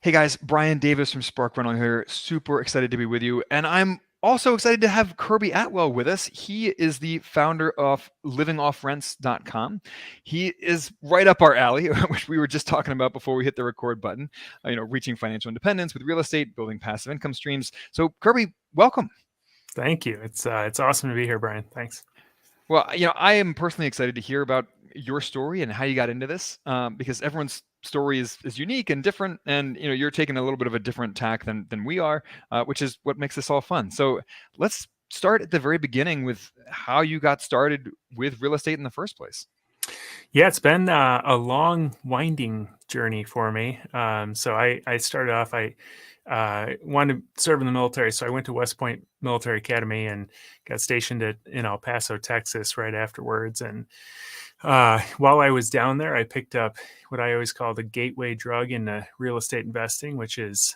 Hey guys, Brian Davis from Spark Rental here. Super excited to be with you. And I'm also excited to have Kirby Atwell with us. He is the founder of livingoffrents.com. He is right up our alley, which we were just talking about before we hit the record button. Reaching financial independence with real estate, building passive income streams. So Kirby, welcome. Thank you. It's awesome to be here, Brian. Thanks. Well, I am personally excited to hear about your story and how you got into this, because everyone's story is unique and different, and you're taking a little bit of a different tack than we are, which is what makes this all fun. So let's start at the very beginning with how you got started with real estate in the first place. Yeah, it's been a long, winding journey for me. So I started off. I wanted to serve in the military, so I went to West Point Military Academy and got stationed in El Paso, Texas, right afterwards. And while I was down there, I picked up what I always call the gateway drug into real estate investing, which is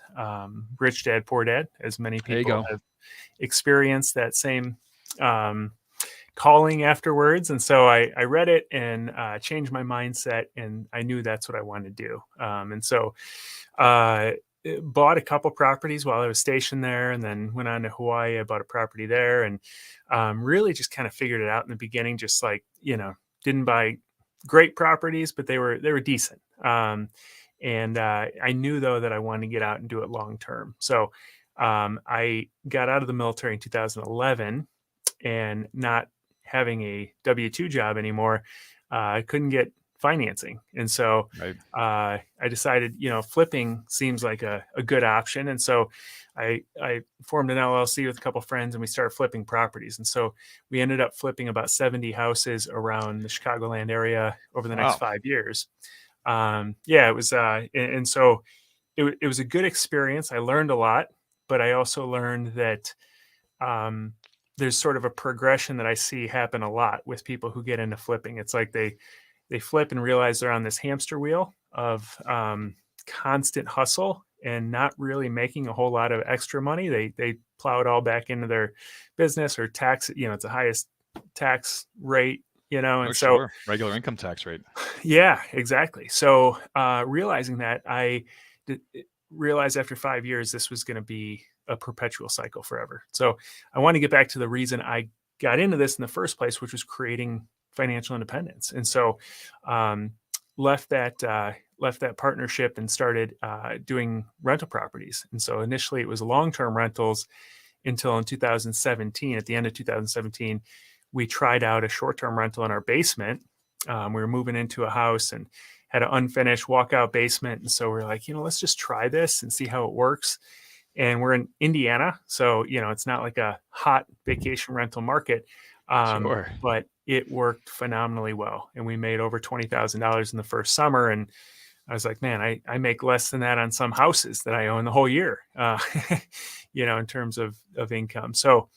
Rich Dad Poor Dad, as many There you people go. have experienced that same calling afterwards. And so I read it and changed my mindset, and I knew that's what I wanted to do. And so uh, bought a couple properties while I was stationed there, and then went on to Hawaii. I bought a property there, and really just kind of figured it out in the beginning. Just like didn't buy great properties, but they were decent. And I knew though that I wanted to get out and do it long term. So I got out of the military in 2011, and not having a W-2 job anymore, I couldn't get financing. And so Right. I decided, flipping seems like a good option. And so I formed an LLC with a couple of friends, and we started flipping properties. And so we ended up flipping about 70 houses around the Chicagoland area over the next Wow. 5 years. Yeah, it was, and so it was a good experience. I learned a lot, but I also learned that um, there's sort of a progression that I see happen a lot with people who get into flipping. It's like they flip and realize they're on this hamster wheel of constant hustle and not really making a whole lot of extra money. They plow it all back into their business or tax. It's the highest tax rate. Oh, And so sure. Regular income tax rate. yeah, exactly. So realizing that, I realized after 5 years this was going to be a perpetual cycle forever. So I want to get back to the reason I got into this in the first place, which was creating financial independence. And so um, left that partnership and started doing rental properties. And so initially it was long-term rentals until in 2017. At the end of 2017, we tried out a short-term rental in our basement. We were moving into a house and had an unfinished walkout basement. And so we're like, let's just try this and see how it works. And we're in Indiana, so it's not like a hot vacation rental market, Sure. but it worked phenomenally well, and we made over $20,000 in the first summer. And I was like, man, I make less than that on some houses that I own the whole year, in terms of income. So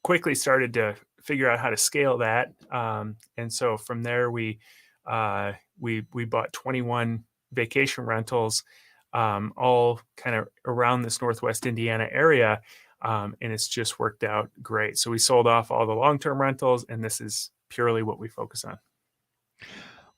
quickly started to figure out how to scale that, and so from there we bought 21 vacation rentals, all kind of around this Northwest Indiana area. And it's just worked out great. So we sold off all the long-term rentals, and this is purely what we focus on.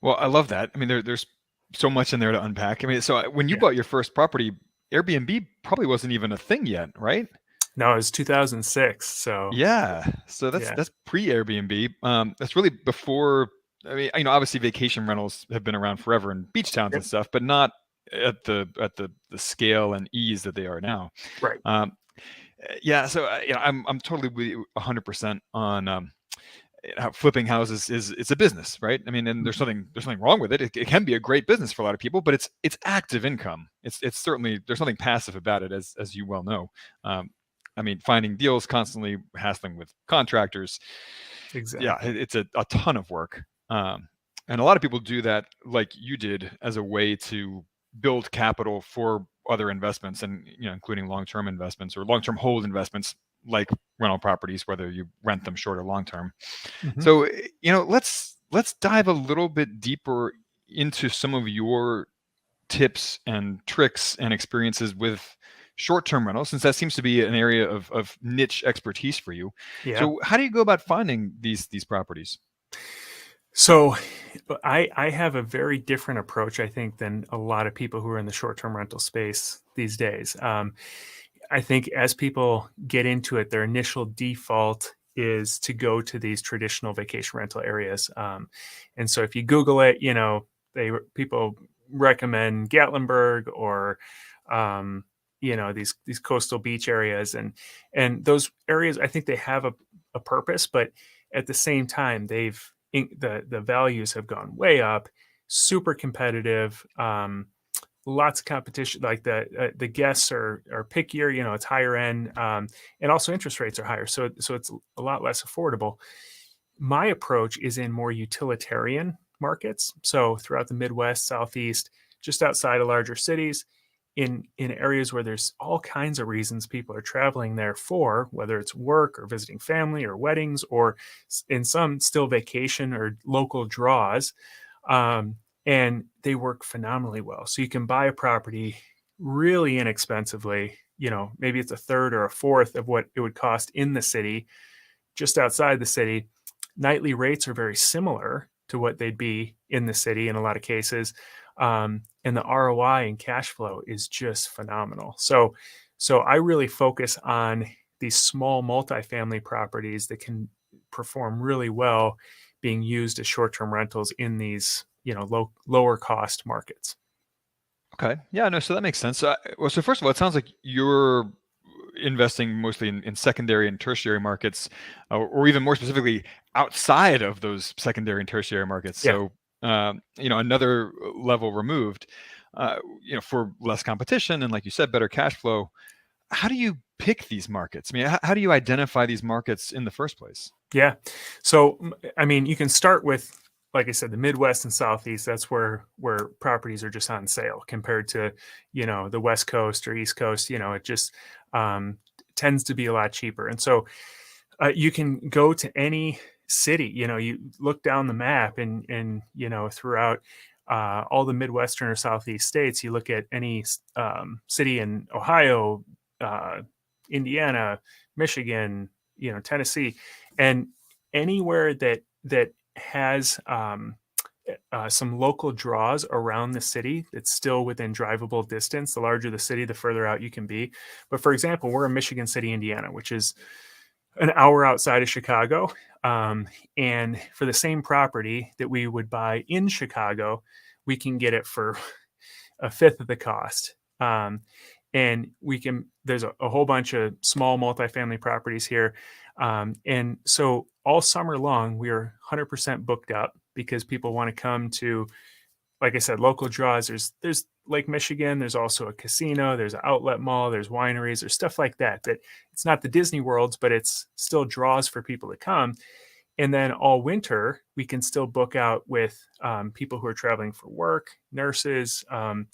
Well, I love that. I mean, there's so much in there to unpack. I mean, so when you Yeah. bought your first property, Airbnb probably wasn't even a thing yet, right? No, it was 2006. So Yeah. So that's yeah, that's pre-Airbnb. That's really before. I mean, obviously vacation rentals have been around forever in beach towns yep, and stuff, but not at the scale and ease that they are now. right. Um, yeah. So I'm totally with you 100% on how flipping houses is it's a business, right? I mean, and there's Mhm. something wrong with it. It can be a great business for a lot of people, but it's active income. It's certainly there's nothing passive about it, as you well know. Um, I mean, finding deals, constantly hassling with contractors. Yeah, Exactly. it's a ton of work. And a lot of people do that like you did as a way to build capital for other investments, and including long-term investments or long-term hold investments like rental properties, whether you rent them short or long term. Mhm. So, let's dive a little bit deeper into some of your tips and tricks and experiences with short-term rentals, since that seems to be an area of niche expertise for you. Yeah. So how do you go about finding these properties? So I have a very different approach, I think, than a lot of people who are in the short-term rental space these days. I think as people get into it, their initial default is to go to these traditional vacation rental areas. And so if you Google it, people recommend Gatlinburg or these coastal beach areas, and those areas, I think they have a purpose, but at the same time, the values have gone way up, super competitive. Lots of competition. Like the guests are pickier. It's higher end, and also interest rates are higher, so it's a lot less affordable. My approach is in more utilitarian markets, so throughout the Midwest, Southeast, just outside of larger cities, in areas where there's all kinds of reasons people are traveling there for, whether it's work or visiting family or weddings, or in some still vacation or local draws. Um, and they work phenomenally well. So you can buy a property really inexpensively. Maybe it's a third or a fourth of what it would cost in the city, just outside the city. Nightly rates are very similar to what they'd be in the city in a lot of cases. And the ROI and cash flow is just phenomenal. So I really focus on these small multifamily properties that can perform really well being used as short-term rentals in these, lower cost markets. Okay. Yeah, no, so that makes sense. Well, so first of all, it sounds like you're investing mostly in secondary and tertiary markets, or even more specifically, outside of those secondary and tertiary markets. Yeah. So, another level removed, for less competition and, like you said, better cash flow. How do you pick these markets? I mean, how do you identify these markets in the first place? Yeah. So, I mean, you can start with, like I said, the Midwest and Southeast. That's where properties are just on sale compared to, the West Coast or East Coast. It just um, tends to be a lot cheaper. And so you can go to any city. You look down the map, and throughout all the Midwestern or Southeast states, you look at any city in Ohio, uh, Indiana, Michigan, Tennessee, and anywhere that has some local draws around the city that's still within drivable distance. The larger the city, the further out you can be. But for example, we're in Michigan City, Indiana, which is an hour outside of Chicago. And for the same property that we would buy in Chicago, we can get it for a fifth of the cost. And there's a whole bunch of small multifamily properties here. And so all summer long, we are 100% booked up because people want to come to, like I said, local draws. There's Lake Michigan. There's also a casino. There's an outlet mall. There's wineries. There's stuff like that. That it's not the Disney worlds, but it's still draws for people to come. And then all winter, we can still book out with people who are traveling for work, nurses, all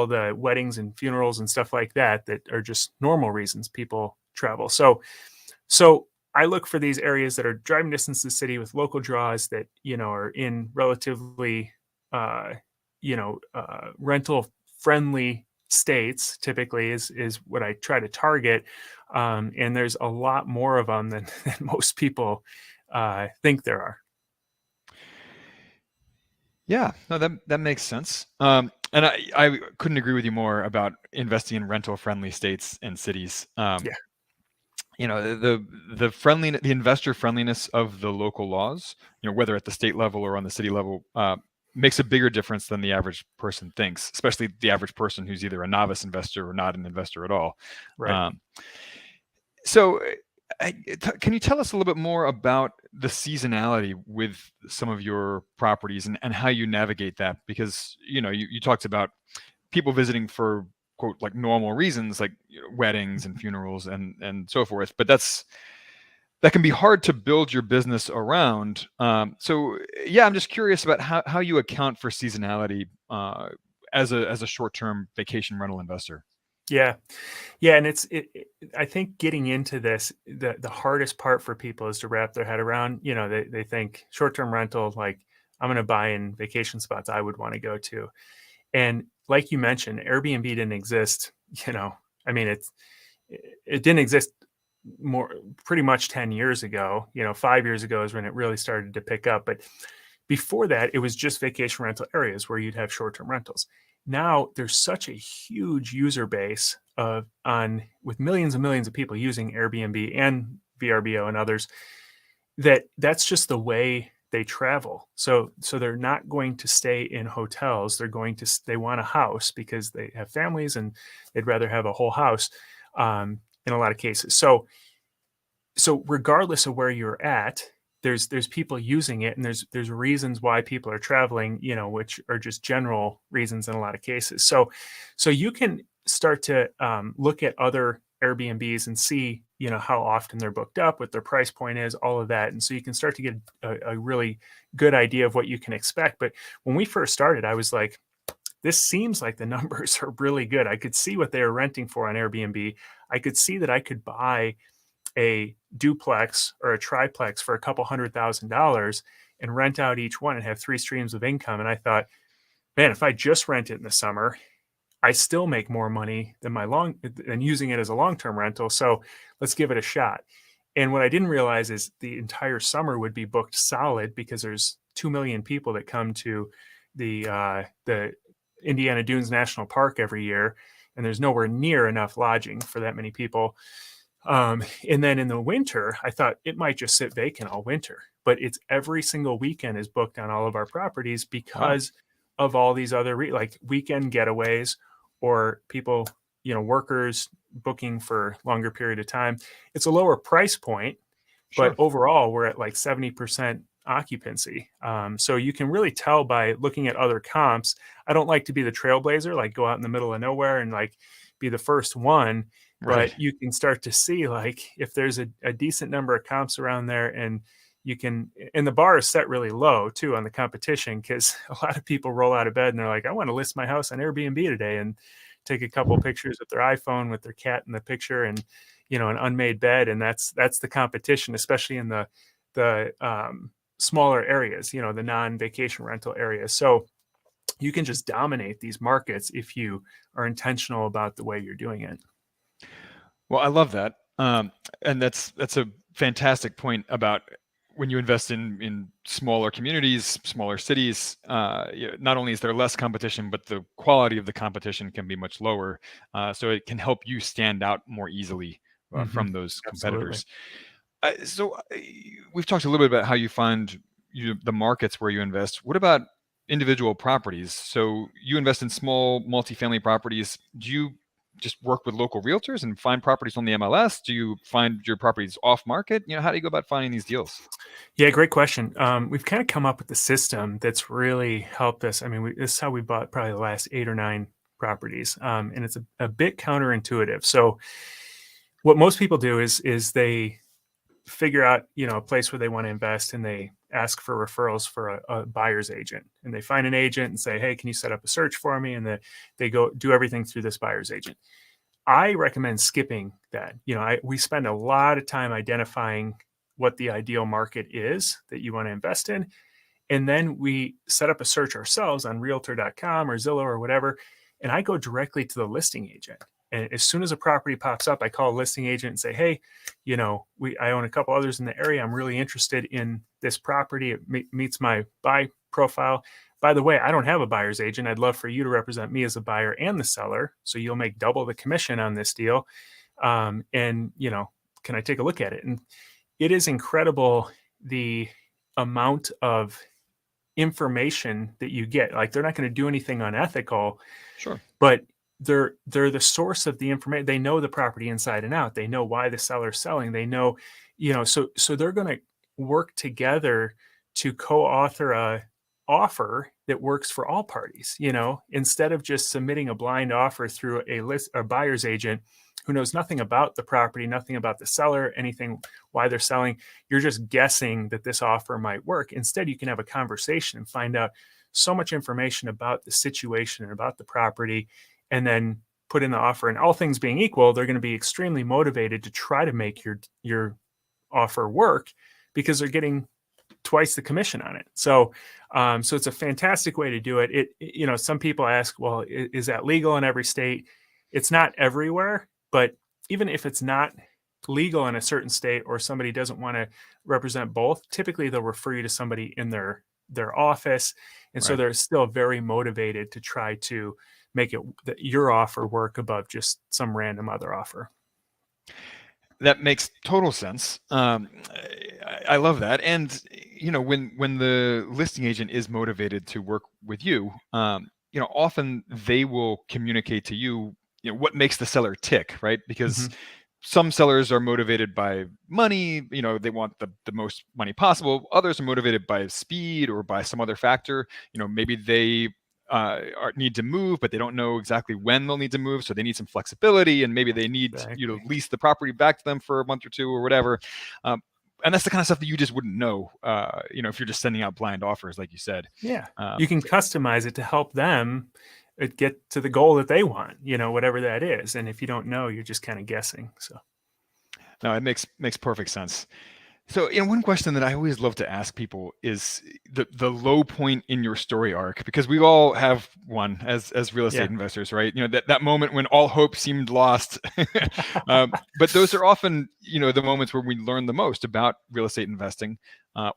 the weddings and funerals and stuff like that are just normal reasons people travel. So I look for these areas that are driving distance to the city with local draws that, are in relatively, rental friendly states. Typically is what I try to target. And there's a lot more of them than most people think there are. Yeah, no, that makes sense. And I couldn't agree with you more about investing in rental friendly states and cities. Yeah. The investor friendliness of the local laws, whether at the state level or on the city level, makes a bigger difference than the average person thinks, especially the average person who's either a novice investor or not an investor at all. Right. So, can you tell us a little bit more about the seasonality with some of your properties and how you navigate that? Because, you talked about people visiting for quote like normal reasons, like weddings and funerals and so forth, but that can be hard to build your business around. So yeah, I'm just curious about how you account for seasonality as a short-term vacation rental investor. Yeah. Yeah, and I think getting into this, the hardest part for people is to wrap their head around. They think short-term rental, like I'm going to buy in vacation spots I would want to go to. And like you mentioned, Airbnb didn't exist, I mean, it didn't exist more pretty much 10 years ago. 5 years ago is when it really started to pick up. But Before that, it was just vacation rental areas where you'd have short-term rentals. Now there's such a huge user base with millions and millions of people using Airbnb and VRBO and others, that's just the way they travel. So they're not going to stay in hotels. They want a house because they have families and they'd rather have a whole house in a lot of cases. So regardless of where you're at, there's people using it, and there's reasons why people are traveling, which are just general reasons in a lot of cases. So you can start to look at other Airbnbs and see, how often they're booked up, what their price point is, all of that. And so you can start to get a really good idea of what you can expect. But when we first started, I was like, this seems like the numbers are really good. I could see what they were renting for on Airbnb. I could see that I could buy a duplex or a triplex for a couple $100,000 and rent out each one and have 3 streams of income. And I thought, man, if I just rent it in the summer, I still make more money than using it as a long-term rental. So let's give it a shot. And what I didn't realize is the entire summer would be booked solid because there's 2 million people that come to the Indiana Dunes National Park every year, and there's nowhere near enough lodging for that many people. And then in the winter, I thought it might just sit vacant all winter, but it's every single weekend is booked on all of our properties because of all these other like weekend getaways or people, workers booking for longer period of time. It's a lower price point, but overall we're at like 70% occupancy. So you can really tell by looking at other comps. I don't like to be the trailblazer, like go out in the middle of nowhere and like be the first one. Right. But you can start to see like if there's a decent number of comps around there, and the bar is set really low too on the competition, because a lot of people roll out of bed and they're like, I want to list my house on Airbnb today, and take a couple pictures with their iPhone with their cat in the picture and an unmade bed, and that's the competition, especially in the smaller areas, the non-vacation rental areas. So you can just dominate these markets if you are intentional about the way you're doing it. Well, I love that. And that's a fantastic point about when you invest in smaller communities, smaller cities. Not only is there less competition, but the quality of the competition can be much lower. So it can help you stand out more easily from those competitors. So we've talked a little bit about how you find the markets where you invest. What about individual properties? So you invest in small multifamily properties. Do you just work with local realtors and find properties on the MLS? Do you find your properties off market? How do you go about finding these deals? Yeah, great question. We've kind of come up with the system that's really helped us. I mean, this is how we bought probably the last 8 or 9 properties, and it's a bit counterintuitive. So what most people do is they figure out, a place where they want to invest, and they ask for referrals for a buyer's agent, and they find an agent and say, hey, can you set up a search for me? And they go do everything through this buyer's agent. I recommend skipping that. We spend a lot of time identifying what the ideal market is that you want to invest in. And then we set up a search ourselves on realtor.com or Zillow or whatever. And I go directly to the listing agent. And as soon as a property pops up, I call a listing agent and say, hey, I own a couple others in the area. I'm really interested in this property. It meets my buy profile. By the way, I don't have a buyer's agent. I'd love for you to represent me as a buyer and the seller, so you'll make double the commission on this deal. And, can I take a look at it? And it is incredible the amount of information that you get. Like, they're not going to do anything unethical. Sure. But they're the source of the information. They know the property inside and out. They know why the seller's selling. They know, so they're going to work together to co-author a offer that works for all parties, instead of just submitting a blind offer through a buyer's agent who knows nothing about the property, nothing about the seller, anything, why they're selling. You're just guessing that this offer might work. Instead, you can have a conversation and find out so much information about the situation and about the property, and then put in the offer. And all things being equal, they're going to be extremely motivated to try to make your offer work, because they're getting twice the commission on it. So it's a fantastic way to do it. Some people ask, well, is that legal in every state? It's not everywhere, but even if it's not legal in a certain state, or somebody doesn't want to represent both, typically they'll refer you to somebody in their their office. And so Right. they're still very motivated to try to make it your offer work above just some random other offer. That makes total sense. I love that. And when the listing agent is motivated to work with you, often they will communicate to you, what makes the seller tick, right? Because Mhm. some sellers are motivated by money, they want the most money possible. Others are motivated by speed or by some other factor. Maybe they need to move, but they don't know exactly when they'll need to move, so they need some flexibility, and maybe they need you to Exactly. lease the property back to them for a month or two or whatever. Um, and that's the kind of stuff that you just wouldn't know, if you're just sending out blind offers, like you said. Yeah. You Um, can customize it to help them get to the goal that they want, whatever that is. And if you don't know, you're just kind of guessing. So, no, it makes perfect sense. So, one question that I always love to ask people is the low point in your story arc, because we all have one as real estate yeah. investors, right? That moment when all hope seemed lost. But those are often, the moments where we learn the most about real estate investing,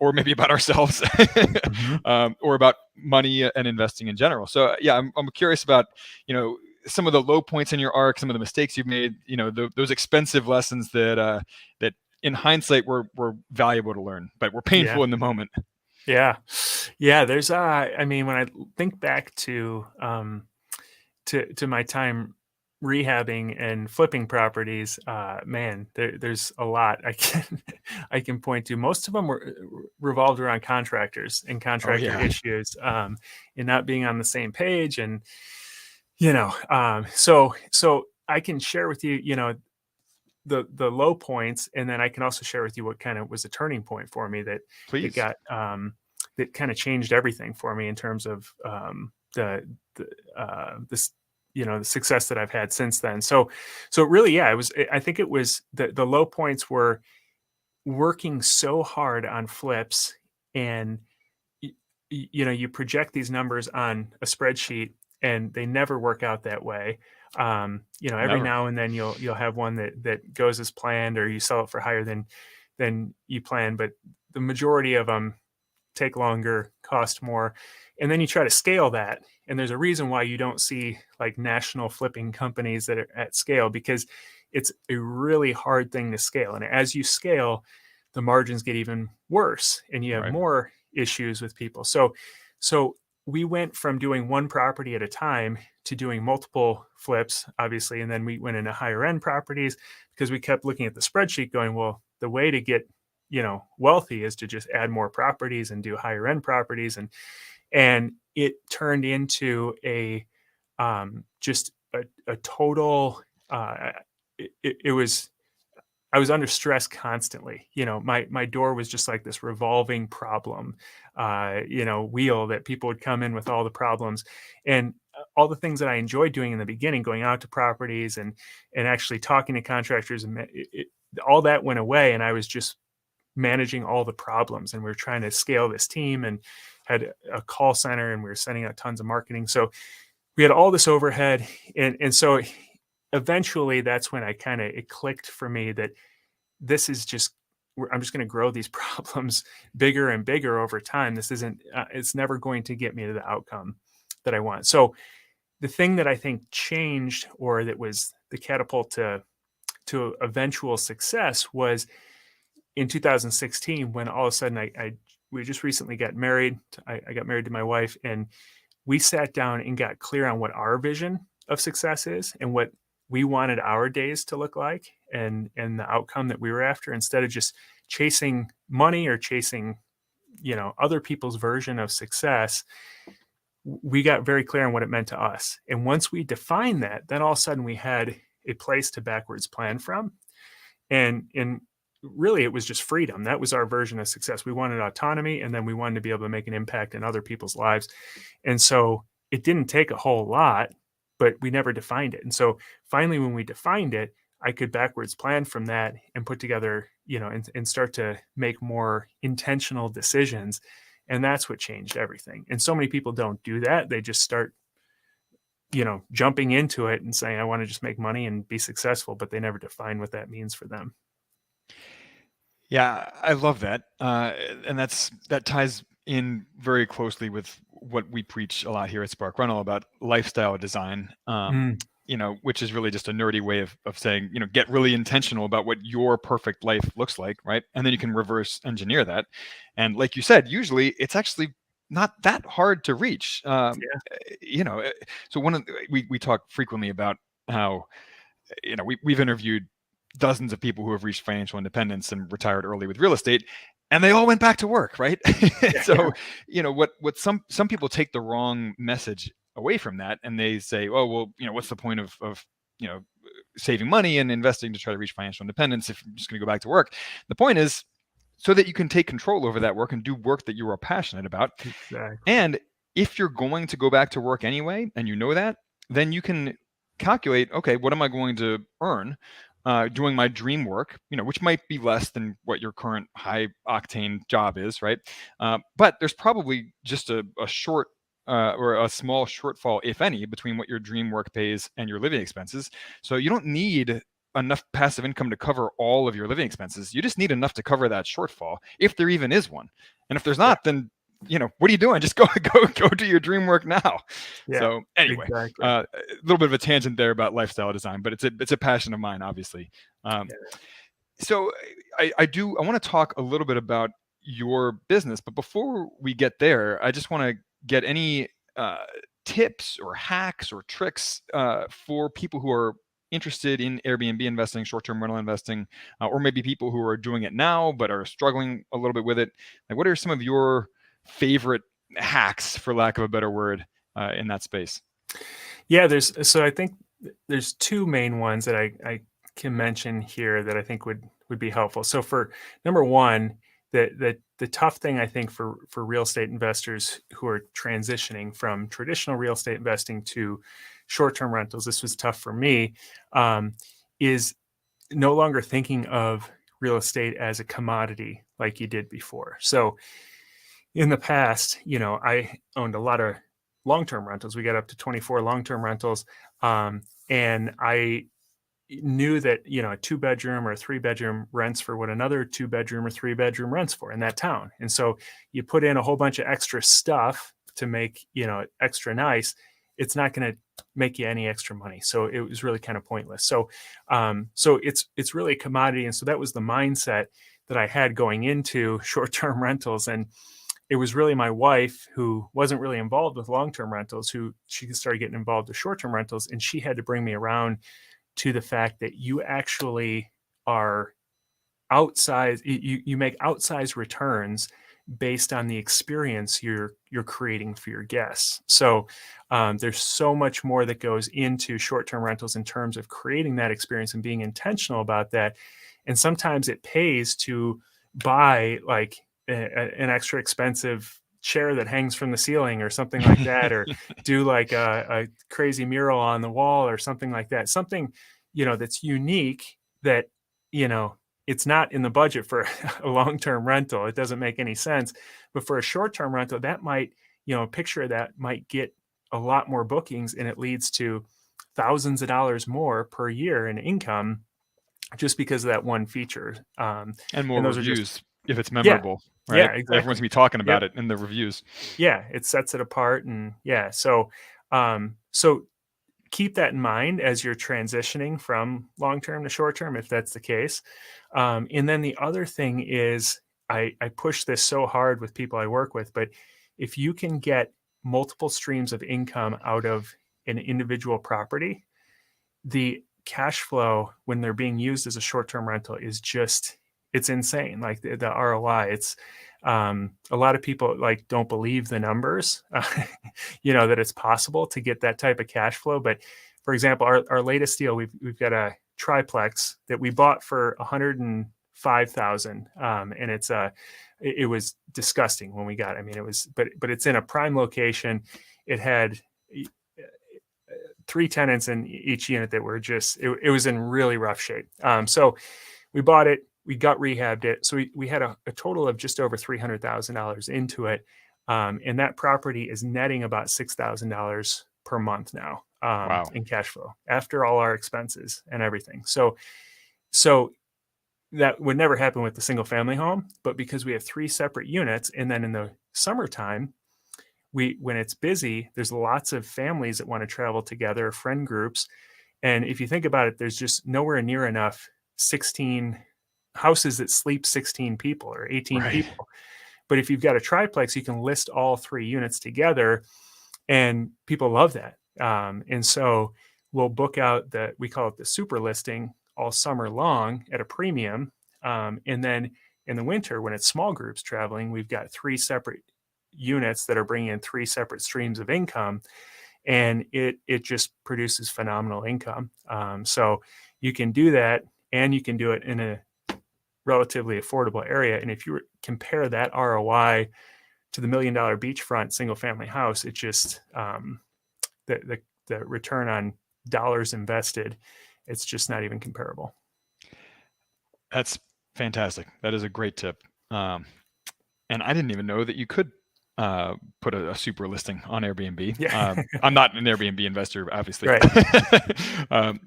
or maybe about ourselves, Mhm. or about money and investing in general. So, yeah, I'm curious about, some of the low points in your arc, some of the mistakes you've made, those expensive lessons that in hindsight were valuable to learn, but were Yeah. painful in the moment. Yeah. Yeah. There's, I mean, when I think back to my time rehabbing and flipping properties, man, there's a lot I can I can point to. Most of them were revolved around contractors and Oh contractor yeah. issues, and not being on the same page, and so I can share with you, the low points, and then I can also share with you what kind of was a turning point for me that Please. got that kind of changed everything for me in terms of the this the success that I've had since then. So really, yeah, I think it was the low points were working so hard on flips, and you project these numbers on a spreadsheet, and they never work out that way. Every Never. now and then you'll have one that goes as planned, or you sell it for higher than you plan, but the majority of them take longer, cost more. And then you try to scale that. And there's a reason why you don't see like national flipping companies that are at scale, because it's a really hard thing to scale. And as you scale, the margins get even worse and you have Right. more issues with people. So we went from doing one property at a time to doing multiple flips, obviously. And then we went into higher end properties because we kept looking at the spreadsheet going, well, the way to get wealthy is to just add more properties and do higher end properties. And it turned into just a total, it was, I was under stress constantly. My door was just like this revolving problem, wheel that people would come in with all the problems, and all the things that I enjoyed doing in the beginning, going out to properties and actually talking to contractors, and all that went away, and I was just managing all the problems. And we were trying to scale this team and had a call center, and we were sending out tons of marketing. So we had all this overhead, and so eventually that's when it clicked for me that this is just I'm just going to grow these problems bigger and bigger over time. This isn't it's never going to get me to the outcome that I want. So the thing that I think changed, or that was the catapult to eventual success, was in 2016, when all of a sudden we just recently got married. I got married to my wife, and we sat down and got clear on what our vision of success is and what we wanted our days to look like, and the outcome that we were after, instead of just chasing money or chasing other people's version of success. We got very clear on what it meant to us, and once we defined that, then all of a sudden we had a place to backwards plan from. And really, it was just freedom. That was our version of success. We wanted autonomy, and then we wanted to be able to make an impact in other people's lives. And so it didn't take a whole lot, but we never defined it. And so finally, when we defined it, I could backwards plan from that and put together, and start to make more intentional decisions. And that's what changed everything. And so many people don't do that. They just start jumping into it and saying, I want to just make money and be successful, but they never define what that means for them. Yeah, I love that, and that ties in very closely with what we preach a lot here at Spark Rental about lifestyle design. Mm, Which is really just a nerdy way of saying, get really intentional about what your perfect life looks like, right? And then you can reverse engineer that. And like you said, usually it's actually not that hard to reach. yeah, So we talk frequently about how, we've interviewed dozens of people who have reached financial independence and retired early with real estate, and they all went back to work, right? yeah, So, what some people take the wrong message away from that, and they say, oh, well, what's the point of you know saving money and investing to try to reach financial independence if I'm just going to go back to work? The point is so that you can take control over that work and do work that you are passionate about. exactly. And if you're going to go back to work anyway, and you know that, then you can calculate, okay, what am I going to earn doing my dream work, which might be less than what your current high octane job is, right? But there's probably just a short or a small shortfall, if any, between what your dream work pays and your living expenses. So you don't need enough passive income to cover all of your living expenses. You just need enough to cover that shortfall, if there even is one. And if there's Yeah, not, then what are you doing? Just go do your dream work now. yeah, So anyway, exactly. a little bit of a tangent there about lifestyle design, but it's a passion of mine, obviously. Um, Yeah. so I want to talk a little bit about your business, but before we get there, I just want to get any tips or hacks or tricks for people who are interested in Airbnb investing, short-term rental investing, or maybe people who are doing it now but are struggling a little bit with it. Like, what are some of your favorite hacks, for lack of a better word, in that space? Yeah, so I think there's two main ones that I can mention here that I think would be helpful. So for number one, the tough thing I think for real estate investors who are transitioning from traditional real estate investing to short-term rentals, this was tough for me, is no longer thinking of real estate as a commodity like you did before. So in the past, I owned a lot of long-term rentals. We got up to 24 long-term rentals. And I knew that, a two-bedroom or a three-bedroom rents for what another two-bedroom or three-bedroom rents for in that town. And so you put in a whole bunch of extra stuff to make, it extra nice. It's not going to make you any extra money. So it was really kind of pointless. So it's really a commodity. And so that was the mindset that I had going into short-term rentals. And it was really my wife, who wasn't really involved with long-term rentals, who she started getting involved with short-term rentals, and she had to bring me around to the fact that you actually are outsized. You make outsized returns based on the experience you're creating for your guests. So there's so much more that goes into short-term rentals in terms of creating that experience and being intentional about that. And sometimes it pays to buy like an extra expensive chair that hangs from the ceiling or something like that, or do like a crazy mural on the wall or something like that. Something, that's unique, that, it's not in the budget for a long-term rental. It doesn't make any sense. But for a short-term rental, that might, a picture of that might get a lot more bookings, and it leads to thousands of dollars more per year in income just because of that one feature. And more And those are just, reviews if it's yeah, memorable, yeah, right? Everyone's exactly. gonna be talking Yep. about it in the reviews. Yeah, it sets it apart. And yeah, so keep that in mind as you're transitioning from long term to short term, if that's the case. And then the other thing is, I push this so hard with people I work with, but if you can get multiple streams of income out of an individual property, the cash flow when they're being used as a short-term rental is just, it's insane. Like the ROI, it's a lot of people like don't believe the numbers, that it's possible to get that type of cash flow. But for example, our latest deal, we've got a triplex that we bought for 105,000, and it was disgusting when we got it. I mean, it was, but it's in a prime location. It had three tenants in each unit that were just, it was in really rough shape. So we bought it, we got rehabbed it. So we had a total of just over $300,000 into it. And that property is netting about $6,000 per month now, Wow. in cash flow after all our expenses and everything. So that would never happen with the single family home, but because we have three separate units, and then in the summertime, when it's busy, there's lots of families that want to travel together, friend groups. And if you think about it, there's just nowhere near enough 16 houses that sleep 16 people or 18 Right. people. But if you've got a triplex, you can list all 3 units together, and people love that. And so we'll book out we call it the super listing all summer long at a premium. And then in the winter, when it's small groups traveling, we've got 3 separate units that are bringing in 3 separate streams of income, and it just produces phenomenal income. So you can do that, and you can do it in a relatively affordable area. And if you compare that ROI to the $1 million beachfront single family house, it just the return on dollars invested, it's just not even comparable. That's fantastic. That is a great tip. And I didn't even know that you could put a super listing on Airbnb. Yeah. I'm not an Airbnb investor, obviously. Right.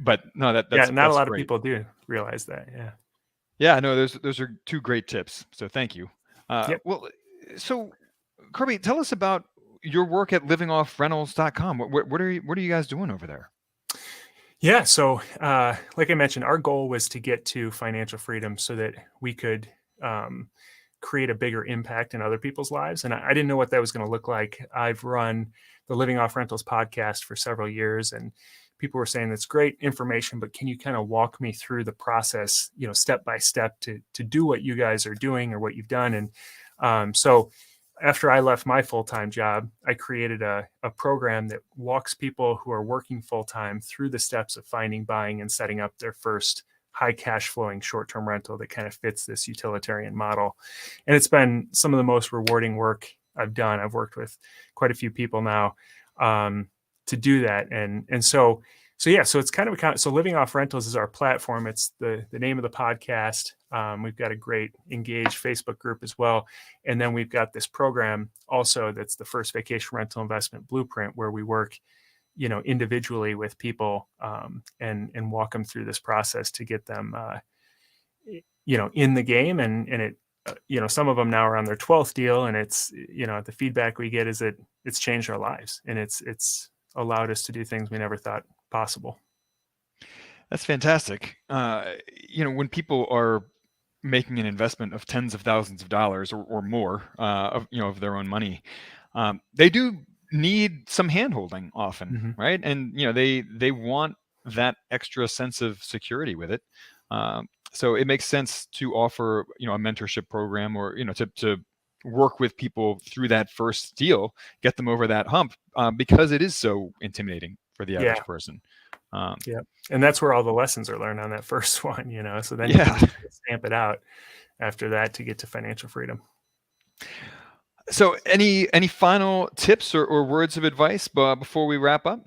But no, that's not a lot great. of people do realize that. Yeah. Yeah, no, those are 2 great tips. So thank you. Yep. Well, so Kirby, tell us about your work at livingoffrentals.com. What are you guys doing over there? Yeah. So, like I mentioned, our goal was to get to financial freedom so that we could create a bigger impact in other people's lives. And I didn't know what that was going to look like. I've run the Living Off Rentals podcast for several years, and people were saying that's great information, but can you kind of walk me through the process, step by step to do what you guys are doing or what you've done? And so after I left my full-time job, I created a program that walks people who are working full-time through the steps of finding, buying, and setting up their first high cash flowing short-term rental that kind of fits this utilitarian model. And it's been some of the most rewarding work I've done. I've worked with quite a few people now to do that. And so it's kind of so Living Off Rentals is our platform. It's the name of the podcast. We've got a great engaged Facebook group as well. And then we've got this program also that's the first vacation rental investment blueprint, where we work individually with people and walk them through this process to get them in the game. And it some of them now are on their 12th deal, and it's the feedback we get is that it's changed our lives, and it's allowed us to do things we never thought possible. That's fantastic. When people are making an investment of tens of thousands of dollars or more of their own money, they do need some handholding often, Mm-hmm. right? And they want that extra sense of security with it. So it makes sense to offer a mentorship program, or to work with people through that first deal, get them over that hump, because it is so intimidating for the average person. Yeah. And that's where all the lessons are learned on that first one, so then you can stamp it out after that to get to financial freedom. So any final tips or words of advice before we wrap up?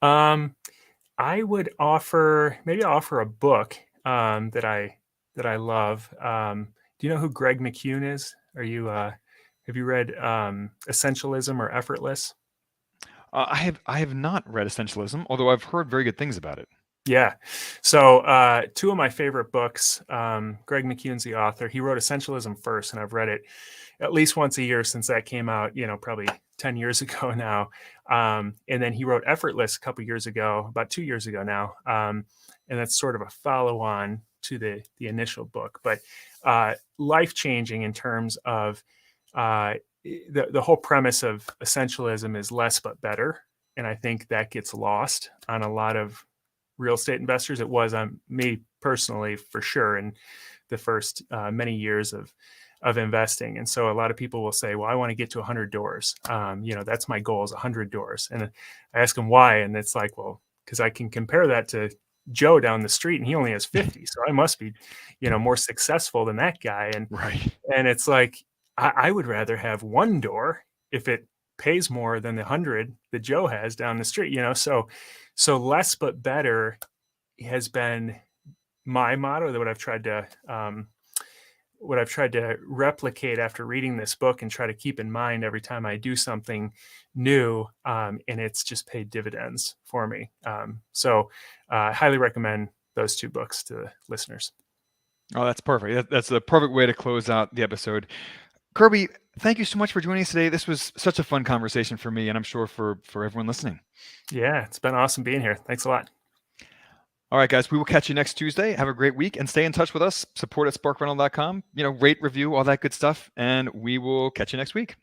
I would offer a book that I love. Do you know who Greg McKeown is? Have you read Essentialism or Effortless? I have not read Essentialism, although I've heard very good things about it. Yeah. So 2 of my favorite books, Greg McKeown's the author. He wrote Essentialism first, and I've read it at least once a year since that came out, probably 10 years ago now. And then he wrote Effortless a couple years ago, about 2 years ago now. And that's sort of a follow-on to the initial book, but life-changing in terms of the whole premise of essentialism is less but better. And I think that gets lost on a lot of real estate investors. It was on me personally, for sure, in the first many years of investing. And so a lot of people will say, well, I want to get to 100 doors. That's my goal, is 100 doors. And I ask them why. And it's like, well, because I can compare that to Joe down the street, and he only has 50. So I must be, more successful than that guy. And right. And it's like, I would rather have 1 door if it pays more than the 100 that Joe has down the street, so less but better has been my motto, that what I've tried to replicate after reading this book and try to keep in mind every time I do something new. And it's just paid dividends for me. So I highly recommend those 2 books to listeners. Oh, that's perfect. That's the perfect way to close out the episode. Kirby, thank you so much for joining us today. This was such a fun conversation for me, and I'm sure for everyone listening. Yeah, it's been awesome being here. Thanks a lot. All right, guys, we will catch you next Tuesday. Have a great week and stay in touch with us. Support at sparkrental.com. Rate, review, all that good stuff. And we will catch you next week.